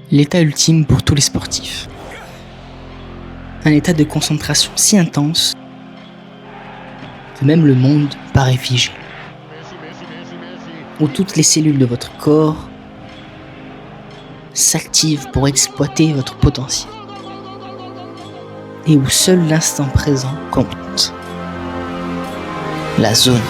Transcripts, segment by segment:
L'état ultime pour tous les sportifs. Un état de concentration si intense que même le monde paraît figé. Où toutes les cellules de votre corps s'activent pour exploiter votre potentiel. Et où seul l'instant présent compte. La zone.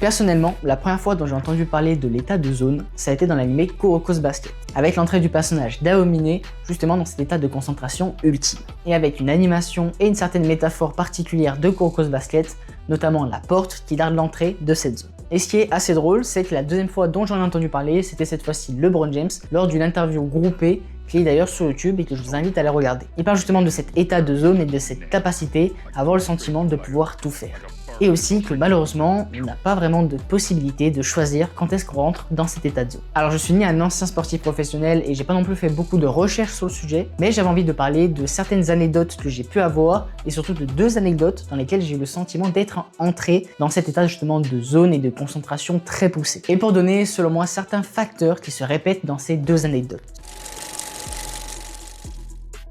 Personnellement, la première fois dont j'ai entendu parler de l'état de zone, ça a été dans l'anime Kuroko's Basket, avec l'entrée du personnage d'Aomine, justement dans cet état de concentration ultime. Et avec une animation et une certaine métaphore particulière de Kuroko's Basket, notamment la porte qui garde l'entrée de cette zone. Et ce qui est assez drôle, c'est que la deuxième fois dont j'en ai entendu parler, c'était cette fois-ci LeBron James, lors d'une interview groupée, qui est d'ailleurs sur YouTube et que je vous invite à aller regarder. Il parle justement de cet état de zone et de cette capacité à avoir le sentiment de pouvoir tout faire. Et aussi que malheureusement, on n'a pas vraiment de possibilité de choisir quand est-ce qu'on rentre dans cet état de zone. Alors je suis ni un ancien sportif professionnel et j'ai pas non plus fait beaucoup de recherches sur le sujet, mais j'avais envie de parler de certaines anecdotes que j'ai pu avoir et surtout de deux anecdotes dans lesquelles j'ai eu le sentiment d'être entré dans cet état justement de zone et de concentration très poussée. Et pour donner selon moi certains facteurs qui se répètent dans ces deux anecdotes.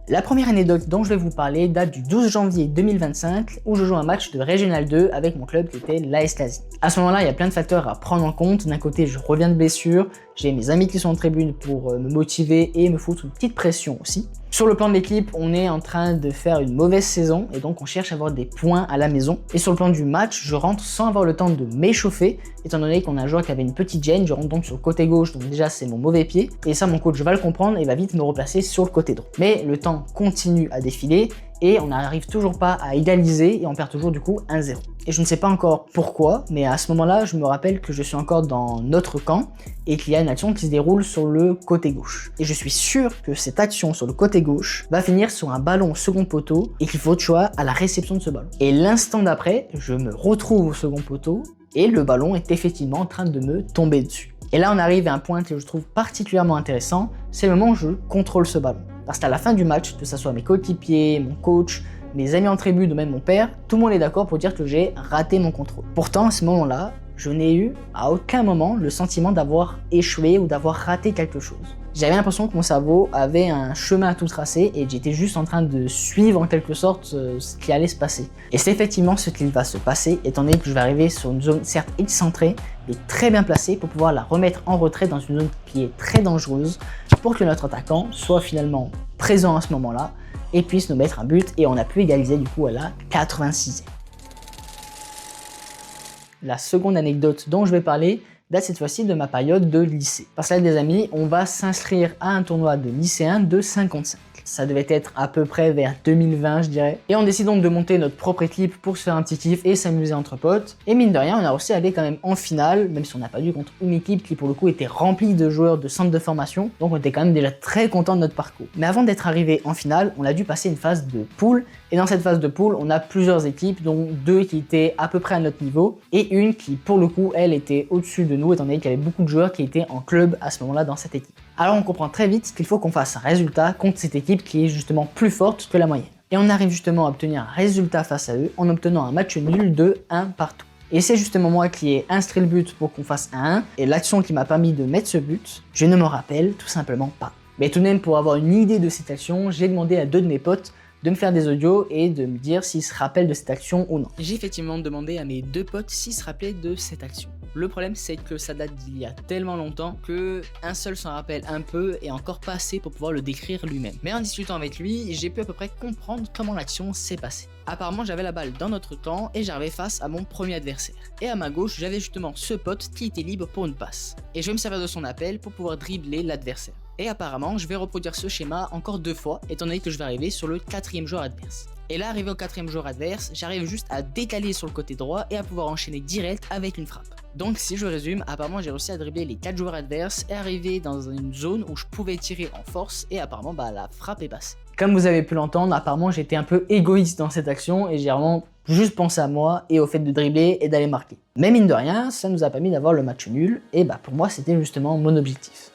La première anecdote dont je vais vous parler date du 12 janvier 2025 où je joue un match de Régional 2 avec mon club qui était l'AS Lazio. À ce moment-là, il y a plein de facteurs à prendre en compte. D'un côté, je reviens de blessure, j'ai mes amis qui sont en tribune pour me motiver et me foutre une petite pression aussi. Sur le plan de l'équipe, on est en train de faire une mauvaise saison et donc on cherche à avoir des points à la maison. Et sur le plan du match, je rentre sans avoir le temps de m'échauffer, étant donné qu'on a un joueur qui avait une petite gêne. Je rentre donc sur le côté gauche, donc déjà c'est mon mauvais pied. Et ça, mon coach va le comprendre et va vite me replacer sur le côté droit. Mais le temps continue à défiler et on n'arrive toujours pas à égaliser et on perd toujours du coup 1-0. Et je ne sais pas encore pourquoi, mais à ce moment-là, je me rappelle que je suis encore dans notre camp et qu'il y a une action qui se déroule sur le côté gauche. Et je suis sûr que cette action sur le côté gauche va finir sur un ballon au second poteau et qu'il faut de choix à la réception de ce ballon. Et l'instant d'après, je me retrouve au second poteau et le ballon est effectivement en train de me tomber dessus. Et là, on arrive à un point que je trouve particulièrement intéressant, c'est le moment où je contrôle ce ballon. Parce qu'à la fin du match, que ce soit mes coéquipiers, mon coach, mes amis en tribune ou même mon père, tout le monde est d'accord pour dire que j'ai raté mon contrôle. Pourtant, à ce moment-là, je n'ai eu à aucun moment le sentiment d'avoir échoué ou d'avoir raté quelque chose. J'avais l'impression que mon cerveau avait un chemin à tout tracer et j'étais juste en train de suivre en quelque sorte ce qui allait se passer. Et c'est effectivement ce qui va se passer, étant donné que je vais arriver sur une zone certes excentrée et très bien placée pour pouvoir la remettre en retrait dans une zone qui est très dangereuse pour que notre attaquant soit finalement présent à ce moment-là et puisse nous mettre un but, et on a pu égaliser du coup à la 86e. La seconde anecdote dont je vais parler date cette fois-ci de ma période de lycée. Parce que là, des amis, on va s'inscrire à un tournoi de lycéens de 55. Ça devait être à peu près vers 2020, je dirais. Et on décide donc de monter notre propre équipe pour se faire un petit kiff et s'amuser entre potes. Et mine de rien, on a réussi à aller quand même en finale, même si on n'a pas dû contre une équipe qui pour le coup était remplie de joueurs de centre de formation. Donc on était quand même déjà très content de notre parcours. Mais avant d'être arrivé en finale, on a dû passer une phase de poule. Et dans cette phase de poule, on a plusieurs équipes, dont deux qui étaient à peu près à notre niveau et une qui pour le coup, elle était au-dessus de nous, étant donné qu'il y avait beaucoup de joueurs qui étaient en club à ce moment-là dans cette équipe. Alors on comprend très vite qu'il faut qu'on fasse un résultat contre cette équipe qui est justement plus forte que la moyenne. Et on arrive justement à obtenir un résultat face à eux en obtenant un match nul de 1 partout. Et c'est justement moi qui ai inscrit le but pour qu'on fasse 1-1, et l'action qui m'a permis de mettre ce but, je ne me rappelle tout simplement pas. Mais tout de même, pour avoir une idée de cette action, j'ai demandé à deux de mes potes de me faire des audios et de me dire s'ils se rappellent de cette action ou non. J'ai effectivement demandé à mes deux potes s'ils se rappelaient de cette action. Le problème, c'est que ça date d'il y a tellement longtemps que un seul s'en rappelle un peu et encore pas assez pour pouvoir le décrire lui-même. Mais en discutant avec lui, j'ai pu à peu près comprendre comment l'action s'est passée. Apparemment, j'avais la balle dans notre camp et j'arrivais face à mon premier adversaire. Et à ma gauche, j'avais justement ce pote qui était libre pour une passe. Et je vais me servir de son appel pour pouvoir dribbler l'adversaire. Et apparemment, je vais reproduire ce schéma encore 2 fois, étant donné que je vais arriver sur le 4e joueur adverse. Et là, arrivé au 4e joueur adverse, j'arrive juste à décaler sur le côté droit et à pouvoir enchaîner direct avec une frappe. Donc si je résume, apparemment j'ai réussi à dribbler les 4 joueurs adverses et arriver dans une zone où je pouvais tirer en force et apparemment la frappe est passée. Comme vous avez pu l'entendre, apparemment j'étais un peu égoïste dans cette action et j'ai vraiment juste pensé à moi et au fait de dribbler et d'aller marquer. Mais mine de rien, ça nous a permis d'avoir le match nul et pour moi c'était justement mon objectif.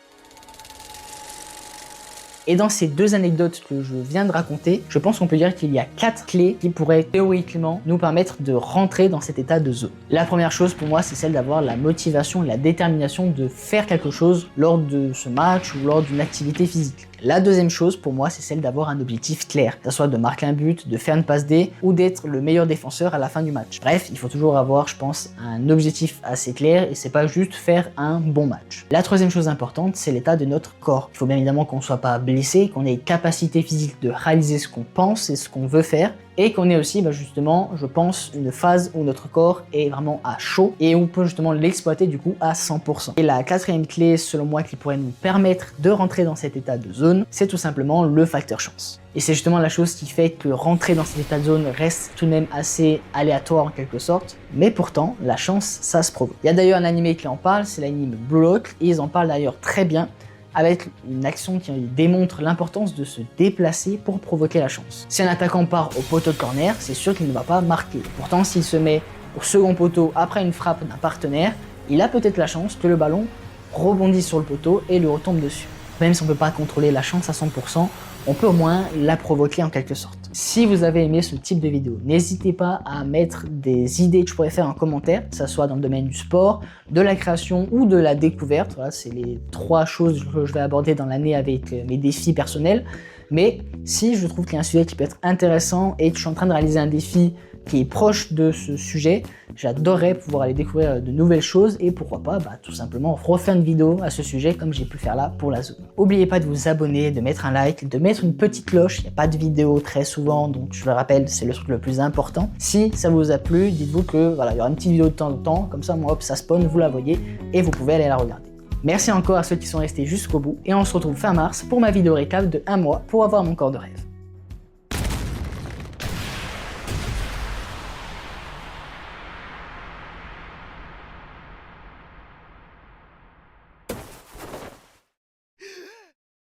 Et dans ces 2 anecdotes que je viens de raconter, je pense qu'on peut dire qu'il y a 4 clés qui pourraient théoriquement nous permettre de rentrer dans cet état de zone. La première chose pour moi, c'est celle d'avoir la motivation et la détermination de faire quelque chose lors de ce match ou lors d'une activité physique. La deuxième chose pour moi, c'est celle d'avoir un objectif clair, que ce soit de marquer un but, de faire une passe D ou d'être le meilleur défenseur à la fin du match. Bref, il faut toujours avoir, je pense, un objectif assez clair et c'est pas juste faire un bon match. La troisième chose importante, c'est l'état de notre corps. Il faut bien évidemment qu'on ne soit pas blessé, qu'on ait capacité physique de réaliser ce qu'on pense et ce qu'on veut faire, et qu'on ait aussi justement, je pense, une phase où notre corps est vraiment à chaud et on peut justement l'exploiter du coup à 100%. Et la quatrième clé, selon moi, qui pourrait nous permettre de rentrer dans cet état de zone, c'est tout simplement le facteur chance. Et c'est justement la chose qui fait que rentrer dans cet état de zone reste tout de même assez aléatoire en quelque sorte, mais pourtant, la chance, ça se provoque. Il y a d'ailleurs un animé qui en parle, c'est l'anime Blue Lock, et ils en parlent d'ailleurs très bien, avec une action qui démontre l'importance de se déplacer pour provoquer la chance. Si un attaquant part au poteau de corner, c'est sûr qu'il ne va pas marquer. Pourtant, s'il se met au second poteau après une frappe d'un partenaire, il a peut-être la chance que le ballon rebondisse sur le poteau et lui retombe dessus. Même si on ne peut pas contrôler la chance à 100%, on peut au moins la provoquer en quelque sorte. Si vous avez aimé ce type de vidéo, n'hésitez pas à mettre des idées que je pourrais faire en commentaire, que ce soit dans le domaine du sport, de la création ou de la découverte. Voilà, c'est les 3 choses que je vais aborder dans l'année avec mes défis personnels. Mais si je trouve qu'il y a un sujet qui peut être intéressant et que je suis en train de réaliser un défi qui est proche de ce sujet, j'adorerais pouvoir aller découvrir de nouvelles choses et pourquoi pas tout simplement refaire une vidéo à ce sujet comme j'ai pu faire là pour la zone. N'oubliez pas de vous abonner, de mettre un like, de mettre une petite cloche, il n'y a pas de vidéo très souvent donc je le rappelle c'est le truc le plus important. Si ça vous a plu, dites-vous que voilà, il y aura une petite vidéo de temps en temps, comme ça moi hop ça spawn, vous la voyez et vous pouvez aller la regarder. Merci encore à ceux qui sont restés jusqu'au bout et on se retrouve fin mars pour ma vidéo récap de 1 mois pour avoir mon corps de rêve.